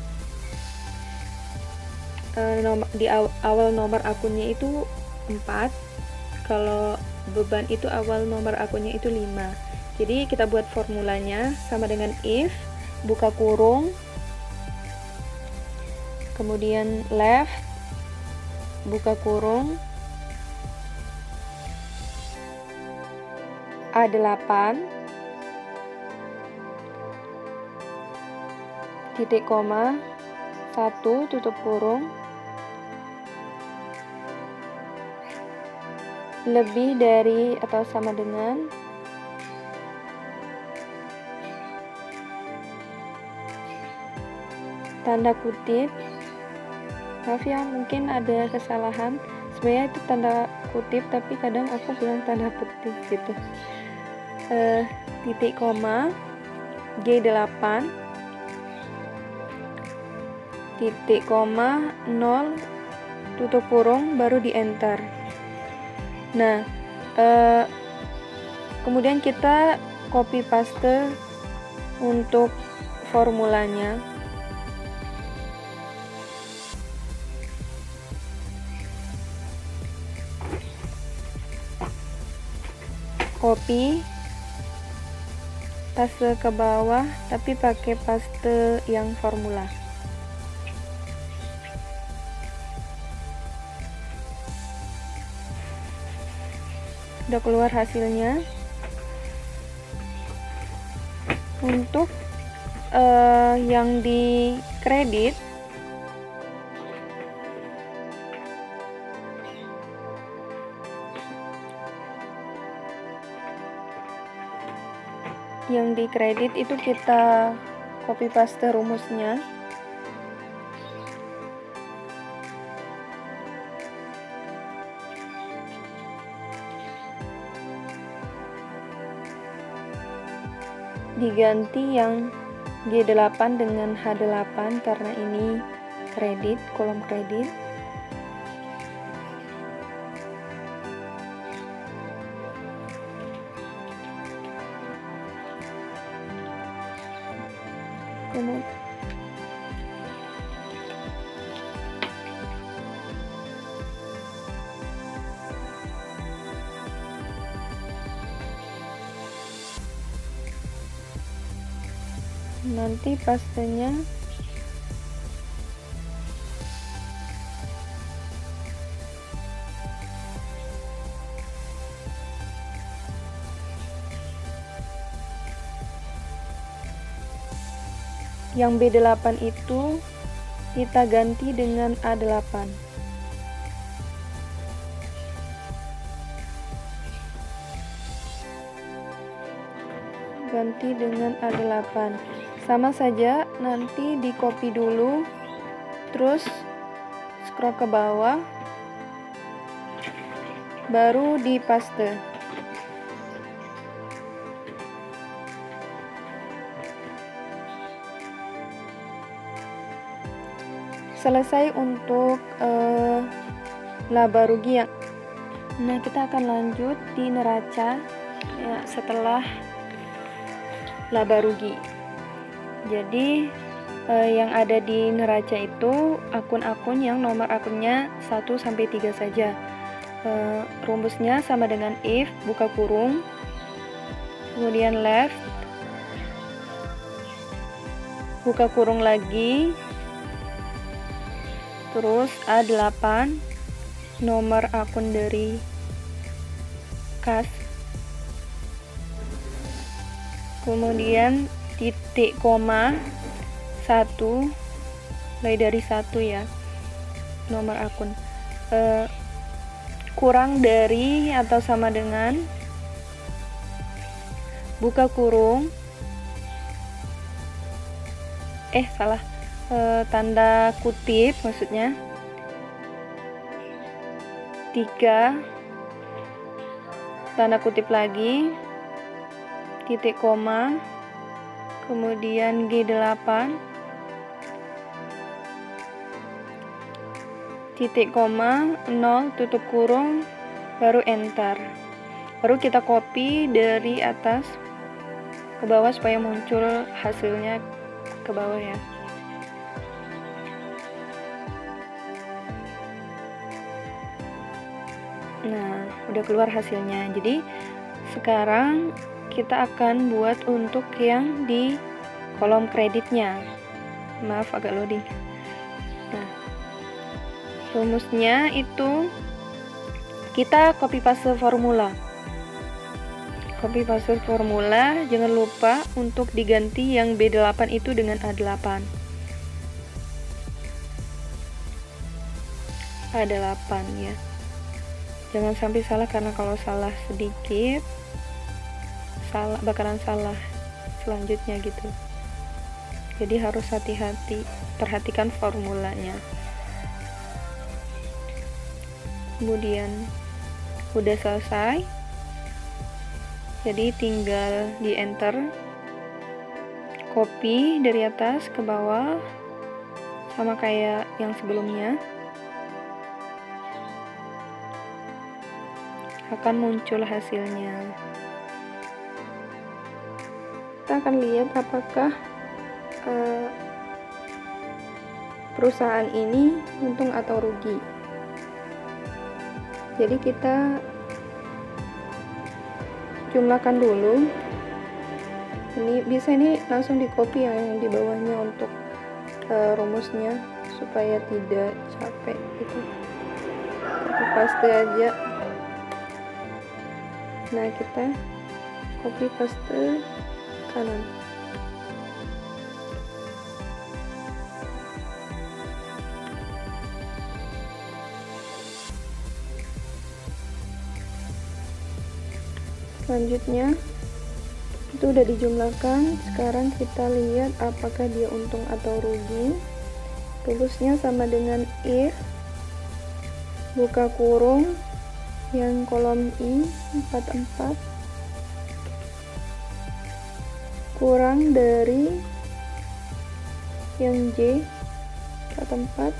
di awal nomor akunnya itu 4, kalau beban itu awal nomor akunnya itu 5. Jadi kita buat formulanya sama dengan if buka kurung, kemudian left buka kurung A8 titik koma 1 tutup kurung lebih dari atau sama dengan tanda kutip. Maaf ya, mungkin ada kesalahan, sebenarnya itu tanda kutip tapi kadang aku bilang tanda petik gitu. Titik koma G8 titik koma 0 tutup kurung baru di enter. Nah, kemudian kita copy paste untuk formulanya. Copy paste ke bawah tapi pakai paste yang formula. Udah keluar hasilnya. Untuk yang di kredit itu kita copy paste rumusnya. Diganti yang G8 dengan H8 karena ini kredit, kolom kredit. Nanti pastenya yang B8 itu kita ganti dengan A8. Ganti dengan A8. Sama saja, nanti di copy dulu, terus scroll ke bawah, baru di paste. Selesai untuk laba rugi ya. Nah, kita akan lanjut di neraca ya, setelah laba rugi. Jadi yang ada di neraca itu akun-akun yang nomor akunnya 1 sampai 3 saja. Rumusnya sama dengan if buka kurung, kemudian left buka kurung lagi, terus A8 nomor akun dari kas, kemudian titik koma 1 mulai dari 1 ya, nomor akun kurang dari atau sama dengan buka kurung tanda kutip maksudnya 3 tanda kutip lagi titik koma kemudian G8 titik koma 0 tutup kurung baru enter, baru kita copy dari atas ke ke bawah supaya muncul hasilnya ke bawah ya. Nah, udah keluar hasilnya. Jadi sekarang kita akan buat untuk yang di kolom kreditnya. Maaf, agak loading. Nah, rumusnya itu kita copy paste formula. Copy paste formula, jangan lupa untuk diganti yang B8 itu dengan A8. A8 ya. Jangan sampai salah, karena kalau salah sedikit bakalan salah selanjutnya gitu. Jadi harus hati-hati, perhatikan formulanya. Kemudian udah selesai, jadi tinggal di enter, copy dari atas ke bawah sama kayak yang sebelumnya. Akan muncul hasilnya. Kita akan lihat apakah perusahaan ini untung atau rugi. Jadi kita jumlahkan dulu. Ini langsung di copy yang di bawahnya untuk rumusnya supaya tidak capek gitu. Copy paste aja. Nah, kita copy paste kanan. Selanjutnya itu udah dijumlahkan. Sekarang kita lihat apakah dia untung atau rugi. Rumusnya sama dengan if buka kurung yang kolom I 44 kurang dari yang J 44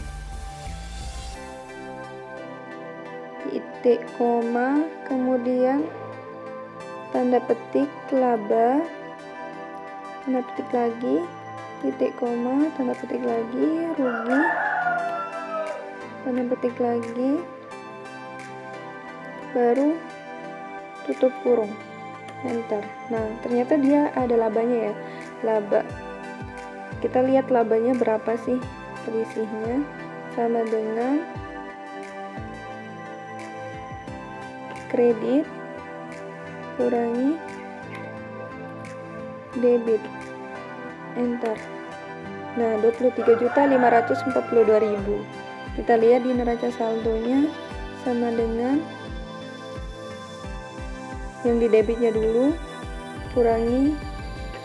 titik koma, kemudian tanda petik laba, tanda petik lagi, titik koma, tanda petik lagi, rugi, tanda petik lagi, baru tutup kurung, enter. Nah, ternyata dia ada labanya ya. Laba, kita lihat labanya berapa sih, selisihnya sama dengan kredit kurangi debit, enter. Nah, 23.542.000. Kita lihat di neraca saldonya sama dengan yang di debitnya dulu kurangi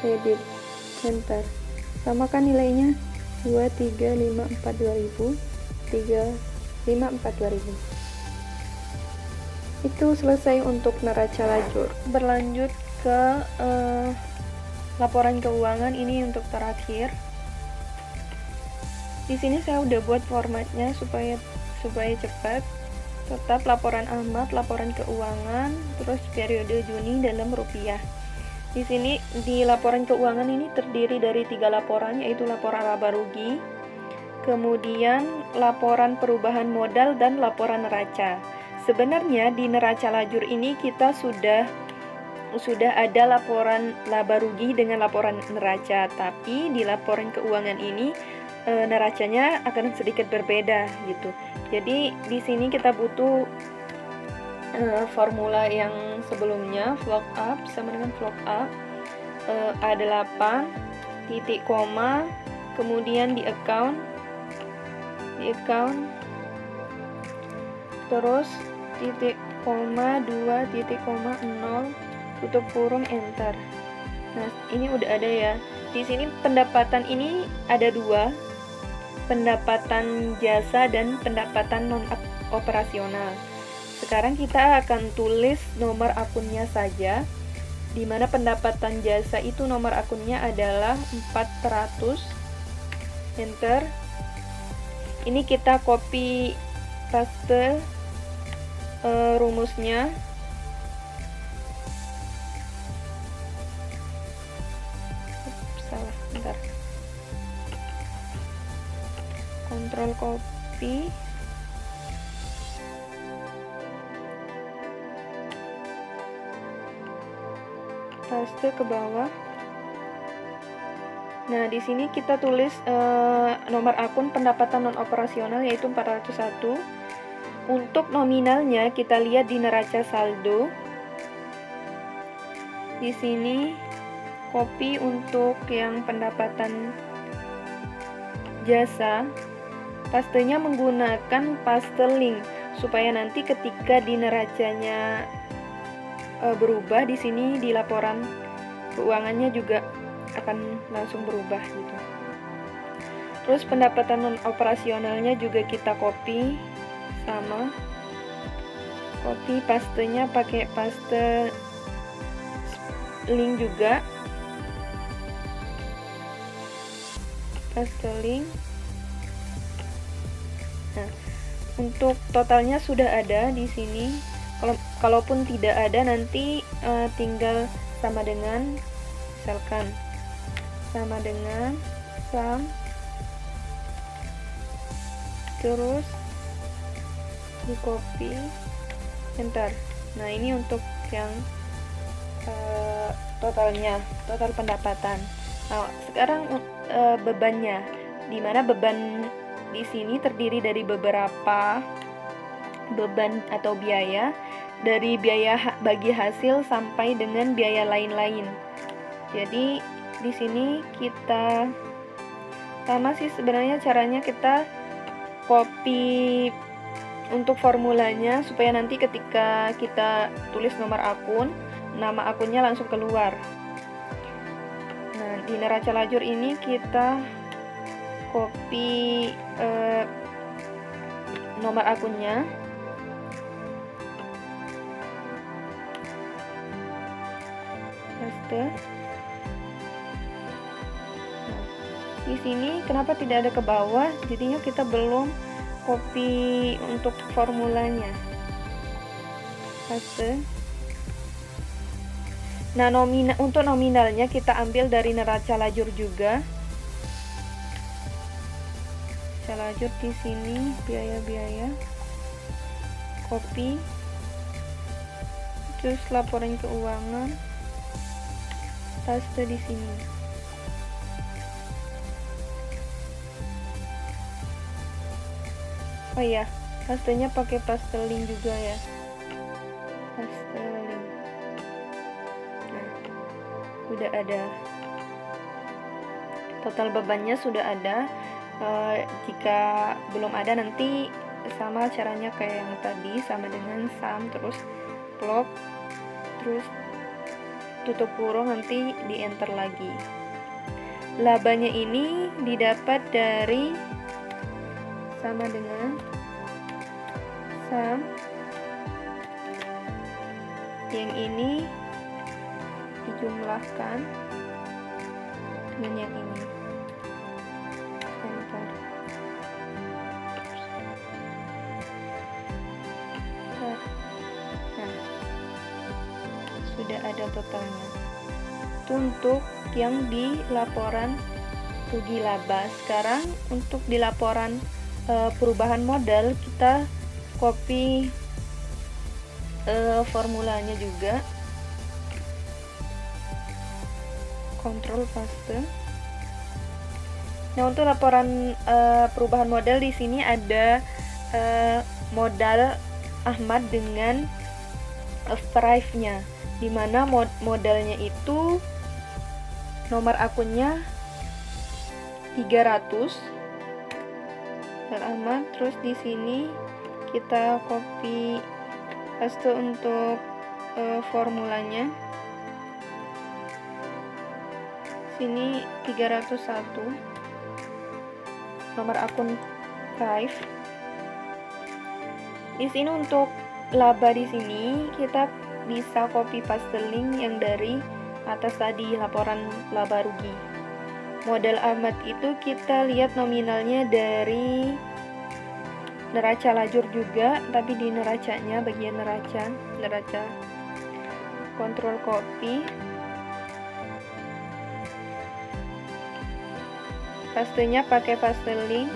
kredit, enter. Samakan nilainya 23.542.000, 3.542.000. Itu selesai untuk neraca lajur. Berlanjut ke laporan keuangan, ini untuk terakhir. Di sini saya udah buat formatnya supaya cepat. Tetap laporan Ahmad, laporan keuangan, terus periode Juni dalam rupiah. Di sini di laporan keuangan ini terdiri dari 3 laporan, yaitu laporan laba rugi, kemudian laporan perubahan modal, dan laporan neraca. Sebenarnya di neraca lajur ini kita sudah ada laporan laba rugi dengan laporan neraca, tapi di laporan keuangan ini neracanya akan sedikit berbeda gitu. Jadi di sini kita butuh formula yang sebelumnya, vlog up sama dengan vlog up, A8 titik koma, kemudian di account terus titik koma 2 titik koma 0 tutup kurung, enter. Nah, ini udah ada ya. Di sini pendapatan ini ada 2, pendapatan jasa dan pendapatan non operasional. Sekarang kita akan tulis nomor akunnya saja, di mana pendapatan jasa itu nomor akunnya adalah 400, enter. Ini kita copy paste rumusnya. Bentar. Kontrol copy. Paste ke bawah. Nah, di sini kita tulis nomor akun pendapatan non operasional yaitu 401. Untuk nominalnya kita lihat di neraca saldo. Di sini copy untuk yang pendapatan jasa. Pastenya menggunakan paste link supaya nanti ketika di neracanya berubah, di sini di laporan keuangannya juga akan langsung berubah gitu. Terus pendapatan non operasionalnya juga kita copy, sama copy pastenya pakai paste link juga, paste link. Nah, untuk totalnya sudah ada di sini. Kalaupun tidak ada nanti tinggal sama dengan, misalkan sama dengan sum, terus di copy, enter. Nah, ini untuk yang totalnya, total pendapatan. Nah, sekarang bebannya, dimana beban di sini terdiri dari beberapa beban atau biaya, dari biaya bagi hasil sampai dengan biaya lain-lain. Jadi di sini kita sama sih sebenarnya caranya, kita copy untuk formulanya supaya nanti ketika kita tulis nomor akun, nama akunnya langsung keluar. Nah, di neraca lajur ini kita copy nomor akunnya. Paste. Di sini kenapa tidak ada ke bawah? Jadinya kita belum copy untuk formulanya. Paste. Nah, untuk nominalnya kita ambil dari neraca lajur juga. Neraca lajur di sini biaya-biaya. Copy. Terus laporan keuangan. Paste di sini. Oh iya, pastenya pakai paste link juga ya. Paste link. Nah, sudah ada. Total bebannya sudah ada. Jika belum ada nanti sama caranya kayak yang tadi, sama dengan sum, terus plot, terus tutup kurung, nanti di enter lagi. Labanya ini didapat dari sama dengan sum, yang ini dijumlahkan dengan yang ini, enter. Nah, sudah ada totalnya. Itu untuk yang di laporan rugi laba. Sekarang untuk di laporan perubahan modal, kita copy formulanya juga, kontrol paste. Nah, untuk laporan perubahan modal di sini ada modal Ahmad dengan price-nya, dimana modalnya itu nomor akunnya 300 Ahmad. Terus di sini kita copy paste untuk formulanya. Sini 301 nomor akun price. Di sini untuk laba, di sini kita bisa copy paste link yang dari atas tadi, laporan laba rugi. Modal Ahmad itu kita lihat nominalnya dari neraca lajur juga, tapi di neracanya, bagian neraca, kontrol copy. Pastenya pakai paste link.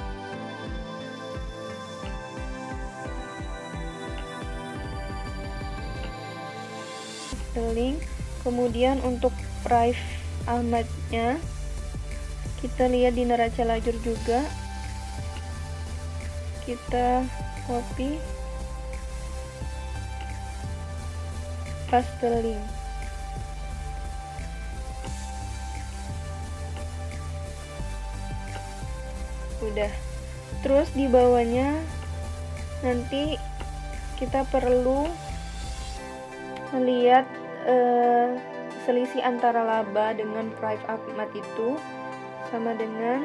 Kemudian untuk Raif Ahmadnya kita lihat di neraca lajur juga, kita copy paste link. Udah. Terus di bawahnya nanti kita perlu melihat selisih antara laba dengan Raif Ahmad itu sama dengan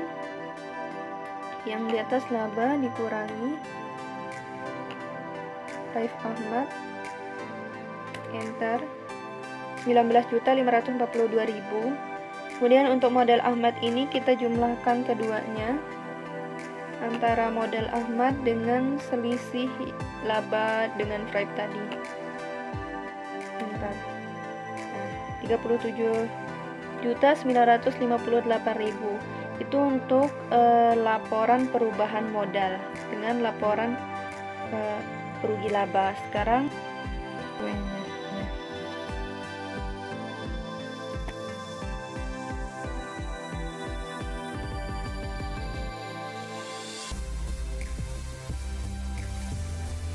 yang di atas laba dikurangi Raif Ahmad, enter, 19.542.000. Kemudian untuk modal Ahmad ini kita jumlahkan keduanya, antara modal Ahmad dengan selisih laba dengan Raif tadi, enter. 37.958.000 itu untuk laporan perubahan modal dengan laporan rugi laba. Sekarang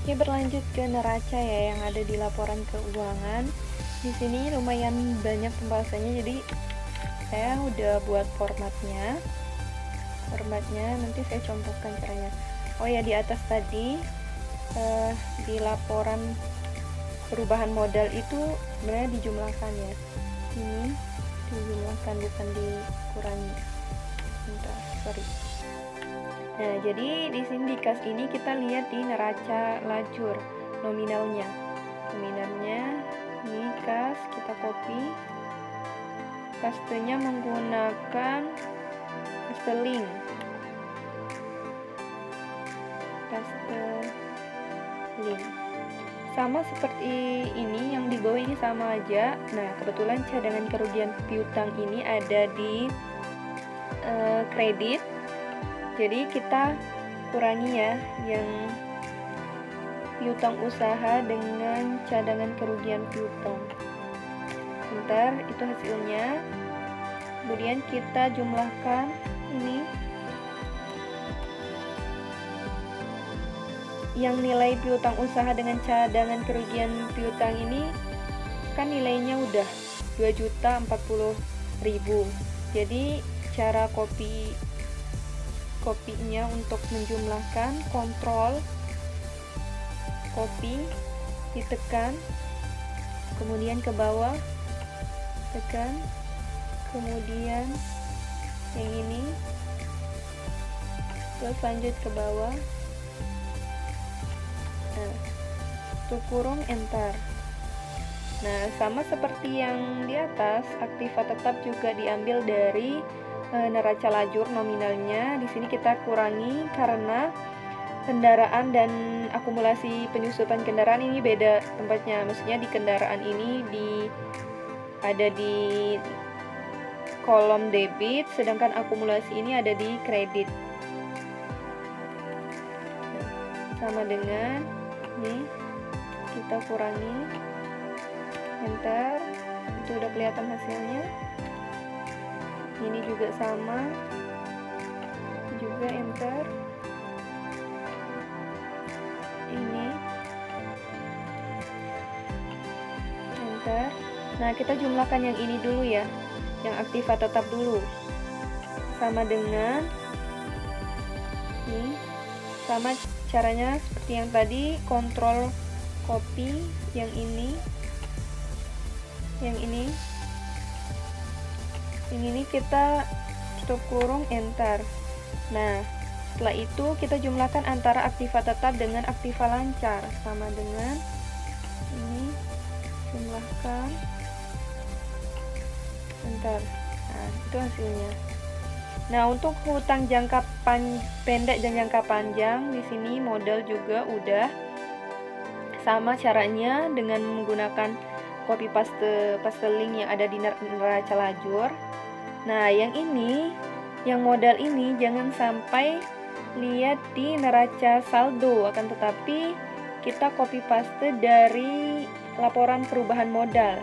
Oke, berlanjut ke neraca ya yang ada di laporan keuangan. Di sini lumayan banyak pembahasannya, jadi saya udah buat formatnya nanti saya contohkan caranya. Oh ya, di atas tadi di laporan perubahan modal itu sebenarnya dijumlahkan ya, ini dijumlahkan bukan dikurangi. Sorry. Nah, jadi di sini di kas ini kita lihat di neraca lajur nominalnya ini kas, kita copy, pastenya menggunakan paste link, sama seperti ini, yang di bawah ini sama aja. Nah, kebetulan cadangan kerugian piutang ini ada di kredit, jadi kita kurangi ya yang piutang usaha dengan cadangan kerugian piutang. Bentar, itu hasilnya. Kemudian kita jumlahkan ini, yang nilai piutang usaha dengan cadangan kerugian piutang ini kan nilainya udah 2.040.000. Jadi cara kopinya untuk menjumlahkan, kontrol copy, ditekan, kemudian ke bawah, tekan, kemudian yang ini, terus lanjut ke bawah, nah, tutup kurung, enter. Nah, sama seperti yang di atas, aktiva tetap juga diambil dari neraca lajur nominalnya. Di sini kita kurangi karena kendaraan dan akumulasi penyusupan kendaraan ini beda tempatnya. Maksudnya di kendaraan ini ada di kolom debit, sedangkan akumulasi ini ada di kredit. Sama dengan ini, kita kurangi, enter, itu udah kelihatan hasilnya. Ini juga sama, juga enter. Ini enter. Nah, kita jumlahkan yang ini dulu ya, yang aktiva tetap dulu, sama dengan ini, sama caranya seperti yang tadi, kontrol copy yang ini, yang ini kita tutup kurung, enter. Nah, setelah itu kita jumlahkan antara aktiva tetap dengan aktiva lancar, sama dengan ini, jumlahkan, enter. Nah, itu hasilnya. Nah, untuk hutang jangka pendek dan jangka panjang, di sini modal juga udah sama caranya dengan menggunakan copy paste link yang ada di neraca lajur. Nah, yang ini yang modal ini jangan sampai lihat di neraca saldo, akan tetapi kita copy paste dari laporan perubahan modal.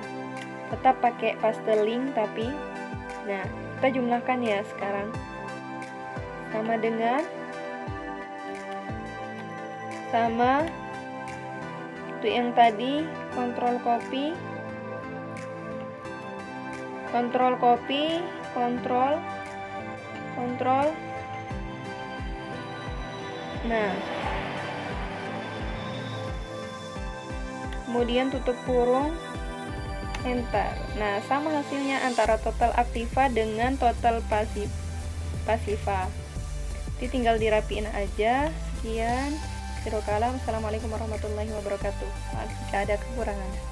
Tetap pakai paste link tapi. Nah, kita jumlahkan ya sekarang. Sama dengan sama untuk yang tadi, kontrol copy, kontrol. Nah, kemudian tutup kurung, enter. Nah, sama hasilnya antara total aktiva dengan total pasiva. Jadi tinggal dirapiin aja. Sekian. Assalamualaikum warahmatullahi wabarakatuh. Maaf jika ada kekurangan.